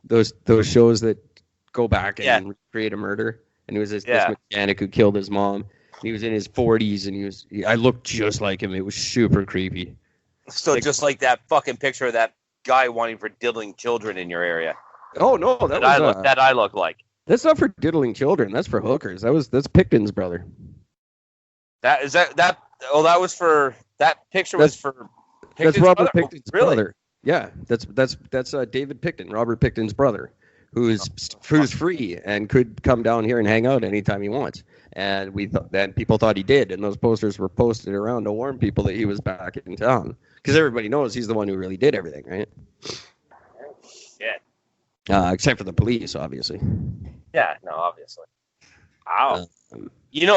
those shows that go back and recreate a murder. And it was this mechanic who killed his mom. He was in his 40s, and I looked just like him. It was super creepy. So just like that fucking picture of that guy wanting for diddling children in your area. Oh no, that I look like. That's not for diddling children. That's for hookers. That's Picton's brother. That was for that picture was for. Picton's that's Robert brother? Picton's brother. Yeah, that's David Picton, Robert Picton's brother, who's free and could come down here and hang out anytime he wants. And people thought he did, and those posters were posted around to warn people that he was back in town, because everybody knows he's the one who really did everything, right? Shit. Except for the police, obviously. Yeah, no, obviously. Wow.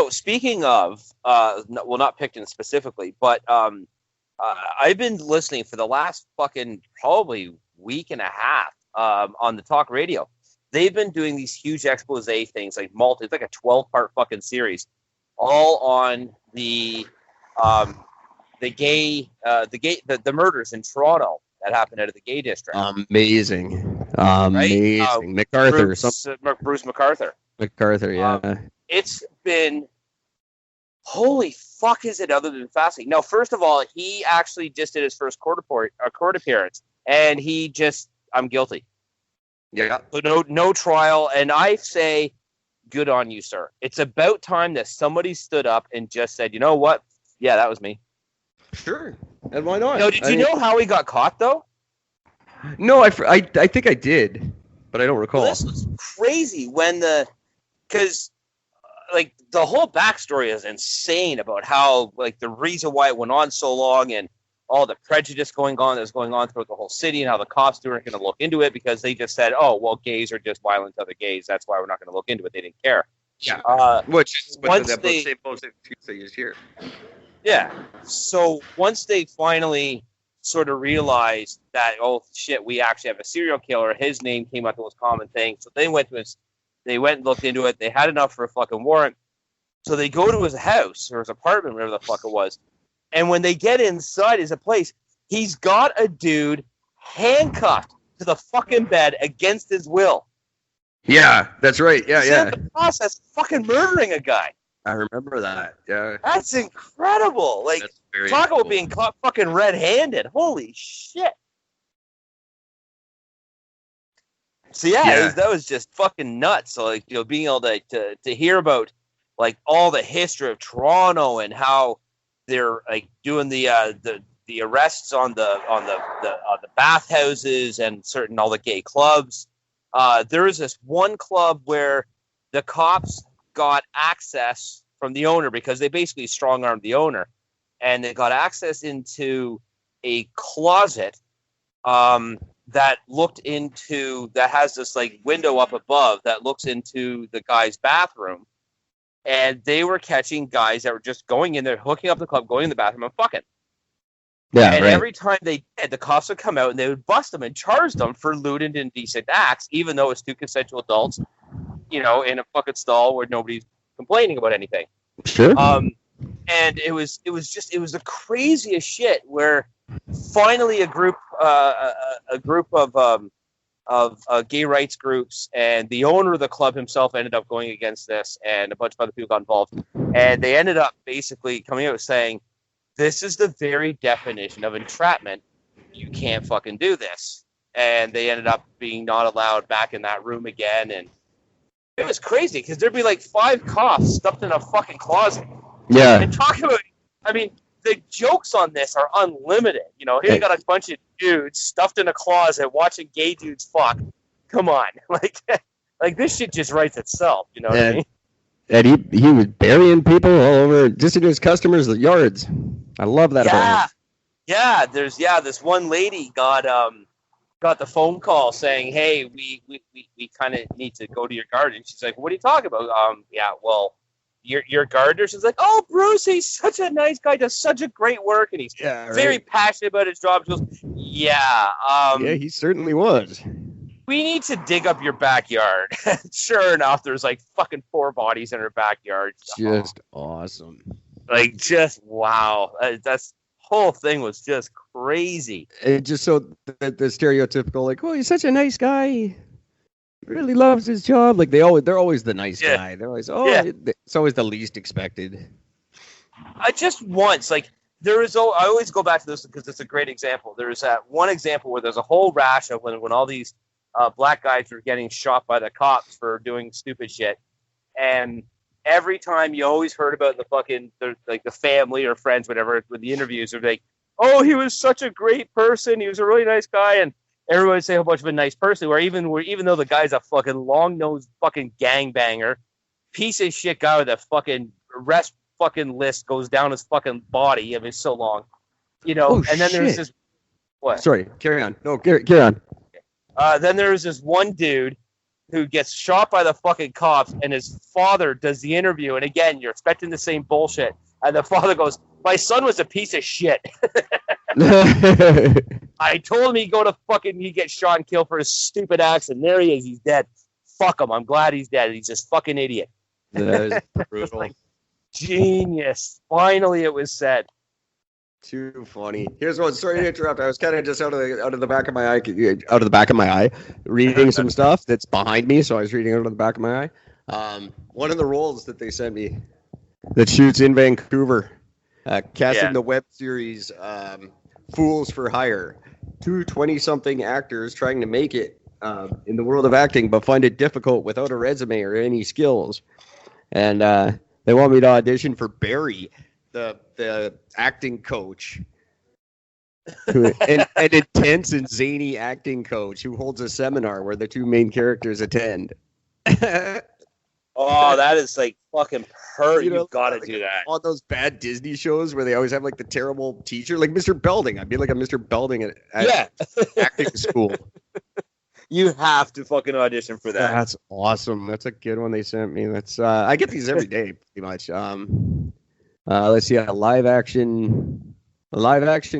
Speaking of, not Picton specifically, but I've been listening for the last fucking probably week and a half on the talk radio. They've been doing these huge expose things, it's like a 12-part fucking series, all on the murders in Toronto that happened out of the gay district. Amazing. Right? MacArthur. Bruce MacArthur. MacArthur, yeah. It's been, holy fuck is it other than fascinating. Now, first of all, he actually just did his first court appearance, and I'm guilty. Yeah. So no trial, and I say, good on you, sir. It's about time that somebody stood up and just said, you know what? Yeah, that was me. Sure. And why not? No, did you know how he got caught, though? No, I think I did, but I don't recall. Well, this was crazy because the whole backstory is insane about how, the reason why it went on so long and all the prejudice going on throughout the whole city, and how the cops weren't going to look into it because they just said, oh, well, gays are just violent to other gays. That's why we're not going to look into it. They didn't care. Yeah. Which is what the same bullshit they use here. Yeah. So once they finally sort of realized that, oh, shit, we actually have a serial killer, his name came out to this common thing. So they went and looked into it. They had enough for a fucking warrant. So they go to his house or his apartment, whatever the fuck it was. And when they get inside his place, he's got a dude handcuffed to the fucking bed against his will. Yeah, that's right. Yeah, he's in the process of fucking murdering a guy. I remember that. Yeah. That's incredible. Talk about being caught fucking red-handed. Holy shit. So that was just fucking nuts. So being able to hear about all the history of Toronto and how they're doing the arrests on the bathhouses and all the gay clubs. There is this one club where the cops got access from the owner because they basically strong-armed the owner, and they got access into a closet that has this window up above that looks into the guy's bathroom. And they were catching guys that were just going in there, hooking up the club, going in the bathroom and fucking. Yeah, and every time they did, the cops would come out and they would bust them and charge them for lewd and indecent acts, even though it's two consensual adults, in a fucking stall where nobody's complaining about anything. Sure. And it was the craziest shit where finally a group of gay rights groups and the owner of the club himself ended up going against this, and a bunch of other people got involved, and they ended up basically coming out saying, this is the very definition of entrapment. You can't fucking do this. And they ended up being not allowed back in that room again, and it was crazy because there'd be 5 cops stuffed in a fucking closet. Yeah. And talking about, the jokes on this are unlimited. Here you got a bunch of dudes stuffed in a closet watching gay dudes fuck. Come on. This shit just writes itself. You know what I mean? And he was burying people all over, just in his customers' yards. I love that about him. Yeah, this one lady got the phone call saying, hey, we kind of need to go to your garden. She's like, what are you talking about? Your gardener. She's like, oh, Bruce, he's such a nice guy, does such a great work, and he's very passionate about his job. She goes, yeah, he certainly was. We need to dig up your backyard. Sure enough, there's fucking 4 bodies in her backyard. Just awesome. Just wow. That's whole thing was just crazy. And just so the stereotypical, like, oh, he's such a nice guy. He really loves his job. Like they're always the nice guy. They're always it's always the least expected. I just once I always go back to this because it's a great example. There's that one example where there's a whole rash of when all these black guys were getting shot by the cops for doing stupid shit, and every time you always heard about the family or friends, whatever, with the interviews, are like, oh, he was such a great person. He was a really nice guy, and everyone would say a whole bunch of a nice person. Where even though the guy's a fucking long nosed fucking gangbanger, piece of shit guy with a fucking arrest fucking list goes down his fucking body. I mean, it's so long, and then there's this. What? Sorry, carry on. No, carry on. Then there's this one dude who gets shot by the fucking cops, and his father does the interview. And again, you're expecting the same bullshit. And the father goes, "My son was a piece of shit. I told him he'd get shot and killed for his stupid acts, and there he is. He's dead. Fuck him. I'm glad he's dead. He's just fucking idiot." That is brutal. Like, genius. Finally, it was said. Too funny. Here's one. Sorry to interrupt. I was kind of just out of the back of my eye, reading some stuff that's behind me. So I was reading out of the back of my eye. One of the roles that they sent me that shoots in Vancouver, casting the web series "Fools for Hire." 2 20-something actors trying to make it in the world of acting, but find it difficult without a resume or any skills. And they want me to audition for Barry, the acting coach, an intense and zany acting coach who holds a seminar where the 2 main characters attend. Oh, that is like fucking You've got to do that. On those bad Disney shows where they always have like the terrible teacher, like Mr. Belding. I'd be like a Mr. Belding at acting school. You have to fucking audition for that. That's awesome. That's a good one they sent me. That's I get these every day pretty much. Let's see, a live action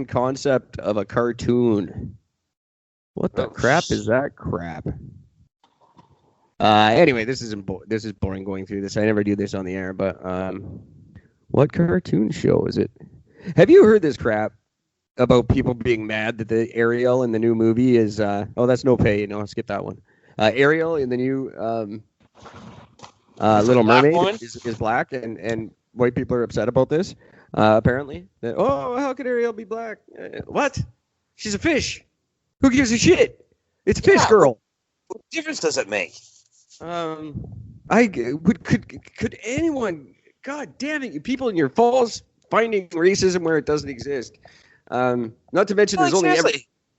concept of a cartoon. What the crap is that crap? Anyway, this is boring going through this. I never do this on the air, but what cartoon show is it? Have you heard this crap about people being mad that the Ariel in the new movie is that's no pay. No, I'll skip that one. Ariel in the new Little Mermaid is black, and white people are upset about this. Apparently, how could Ariel be black? What? She's a fish. Who gives a shit? It's Fish Girl. What difference does it make? Could anyone? God damn it! You people in your falls finding racism where it doesn't exist. Not to mention,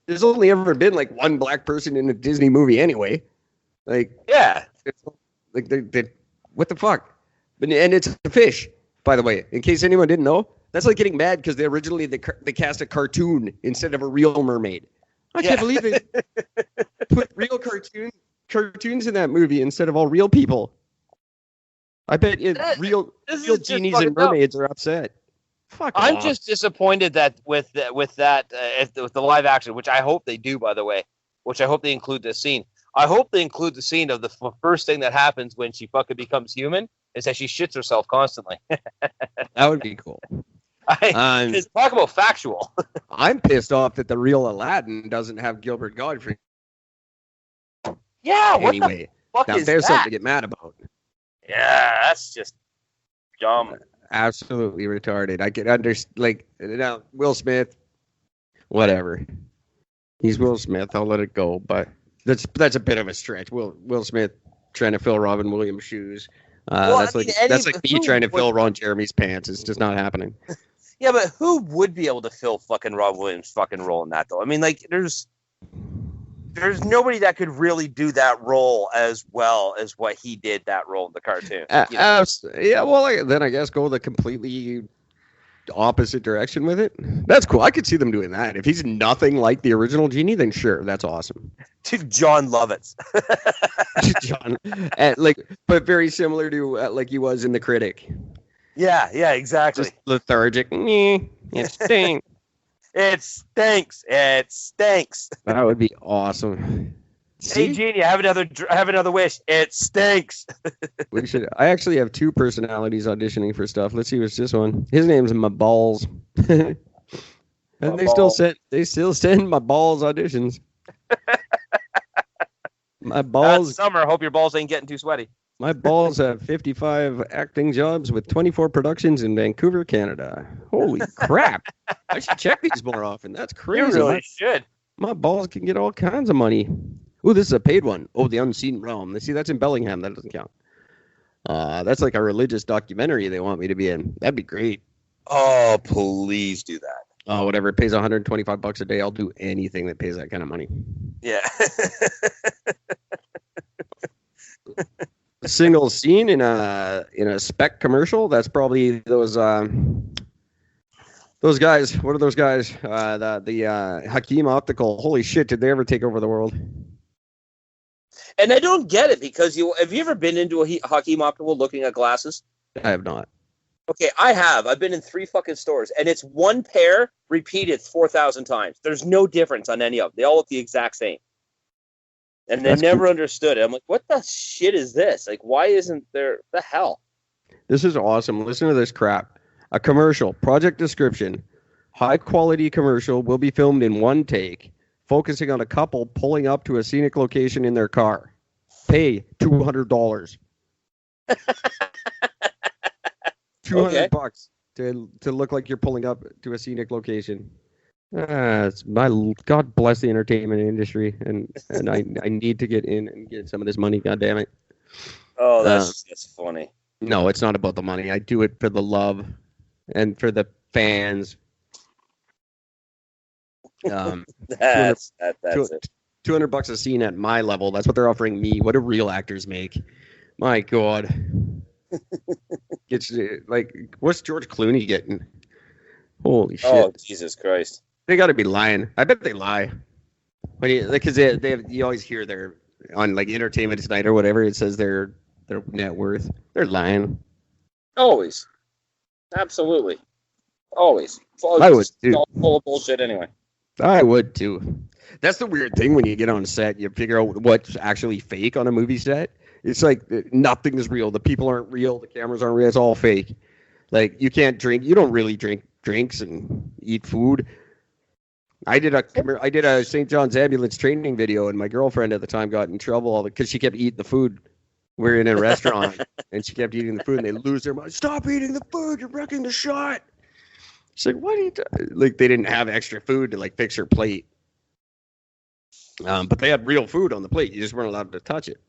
there's only ever been like one black person in a Disney movie anyway. Like, yeah, like they what the fuck? And it's a fish, by the way. In case anyone didn't know, that's like getting mad because they cast a cartoon instead of a real mermaid. I can't believe it. Put real cartoons in that movie instead of all real people. I bet real genies and mermaids are upset. I'm just disappointed that with the live action, which I hope they do, by the way, which I hope they include this scene. I hope they include the scene of the first thing that happens when she fucking becomes human is that she shits herself constantly. That would be cool. Talk about factual. I'm pissed off that the real Aladdin doesn't have Gilbert Gottfried. Yeah, what anyway, the fuck now is there's that? something to get mad about. Yeah, that's just dumb. Absolutely retarded. I could understand. Now Will Smith, whatever. He's Will Smith. I'll let it go. But that's a bit of a stretch. Will Smith trying to fill Robin Williams' shoes. That's like me trying to fill Ron Jeremy's pants. It's just not happening. Yeah, but who would be able to fill fucking Robin Williams' fucking role in that though? I mean, like there's nobody that could really do that role as well as what he did that role in the cartoon. Yeah, well, then I guess go the completely opposite direction with it. That's cool. I could see them doing that. If he's nothing like the original Genie, then sure, that's awesome. To John Lovitz. John, but very similar to like he was in The Critic. Yeah, exactly. Just lethargic. It stinks. It stinks. It stinks. That would be awesome. Hey, Genie, I have another wish. It stinks. We should. I actually have 2 personalities auditioning for stuff. Let's see what's this one. His name's My Balls. And they still send my balls auditions. My balls. Summer. Hope your balls ain't getting too sweaty. My balls have 55 acting jobs with 24 productions in Vancouver, Canada. Holy crap! I should check these more often. That's crazy. You really should. My balls can get all kinds of money. Oh, this is a paid one. Oh, The Unseen Realm. See, that's in Bellingham. That doesn't count. That's like a religious documentary they want me to be in. That'd be great. Oh, please do that. Oh, whatever. It pays $125 a day. I'll do anything that pays that kind of money. Yeah. A single scene in a spec commercial. That's probably those guys. What are those guys? The Hakim Optical. Holy shit! Did they ever take over the world? And I don't get it because have you ever been into a Hakim Optical looking at glasses? I have not. Okay, I have. I've been in 3 fucking stores, and it's one pair repeated 4,000 times. There's no difference on any of them. They all look the exact same. And they never understood it. I'm like, what the shit is this? Like, why isn't there the hell? This is awesome. Listen to this crap. A commercial. Project description. High quality commercial will be filmed in one take, focusing on a couple pulling up to a scenic location in their car. Pay $200. $200 to look like you're pulling up to a scenic location. It's God bless the entertainment industry, and I need to get in and get some of this money. God damn it! Oh, that's funny. No, it's not about the money. I do it for the love and for the fans. That's it. $200 a scene at my level. That's what they're offering me. What do real actors make? My God. It's like, what's George Clooney getting? Holy shit! Oh, Jesus Christ! They got to be lying. I bet they lie. Because you always hear their on like Entertainment Tonight or whatever. It says their net worth. They're lying. Always, absolutely, always. I would too. All full of bullshit anyway. I would too. That's the weird thing when you get on set. You figure out what's actually fake on a movie set. It's like nothing is real. The people aren't real. The cameras aren't real. It's all fake. Like you can't drink. You don't really drink drinks and eat food. I did a St. John's Ambulance training video, and my girlfriend at the time got in trouble because she kept eating the food. We were in a restaurant, and she kept eating the food, and they lose their mind. Stop eating the food! You're wrecking the shot. She's like, "What are you doing?" Like they didn't have extra food to like fix her plate, but they had real food on the plate. You just weren't allowed to touch it.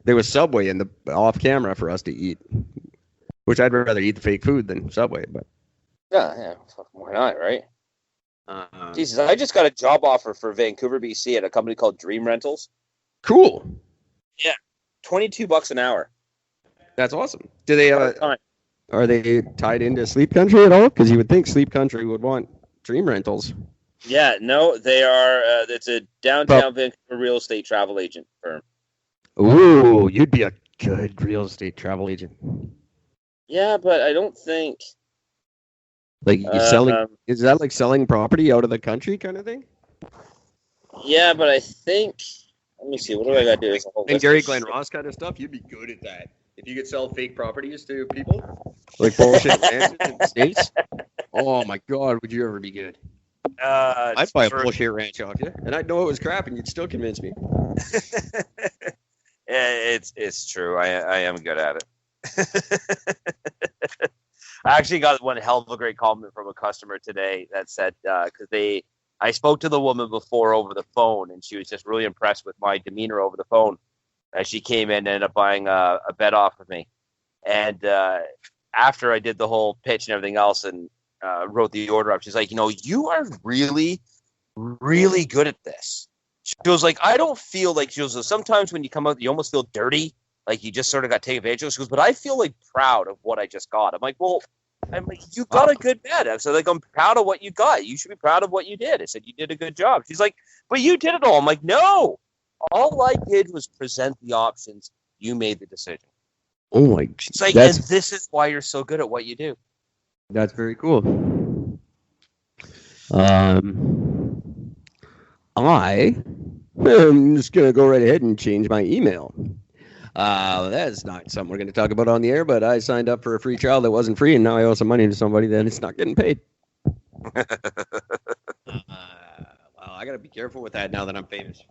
There was Subway in the off camera for us to eat, which I'd rather eat the fake food than Subway. But yeah, why not, right? Jesus, I just got a job offer for Vancouver, BC, at a company called Dream Rentals. Cool. Yeah, $22 an hour. That's awesome. Do they are they tied into Sleep Country at all? Because you would think Sleep Country would want Dream Rentals. Yeah, no, they are. It's a downtown Vancouver real estate travel agent firm. Ooh, you'd be a good real estate travel agent. Yeah, but I don't think. Like you're selling, is that like selling property out of the country kind of thing? Yeah, but I think. Let me see. What do I got to do? And Gary Glenn Ross kind of stuff. You'd be good at that if you could sell fake properties to people, like bullshit ranches in the States. Oh my God, would you ever be good? I'd buy a bullshit ranch off you, and I'd know it was crap, and you'd still convince me. It's true. I am good at it. I actually got one hell of a great compliment from a customer today that said because I spoke to the woman before over the phone, and she was just really impressed with my demeanor over the phone. And she came in and ended up buying a bed off of me. And after I did the whole pitch and everything else and wrote the order up, she's like, you are really, really good at this. She was like, I don't feel like, she goes, sometimes when you come out, you almost feel dirty, like you just sort of got taken advantage of. She goes, but I feel like proud of what I just got. I'm like, you got a good bed. I said, I'm proud of what you got. You should be proud of what you did. I said, you did a good job. She's like, but you did it all. I'm like, no, all I did was present the options. You made the decision. Oh my! She's like, and this is why you're so good at what you do. That's very cool. I'm just gonna go right ahead and change my email. That's not something we're going to talk about on the air, but I signed up for a free trial that wasn't free, and now I owe some money to somebody that it's not getting paid. I got to be careful with that now that I'm famous.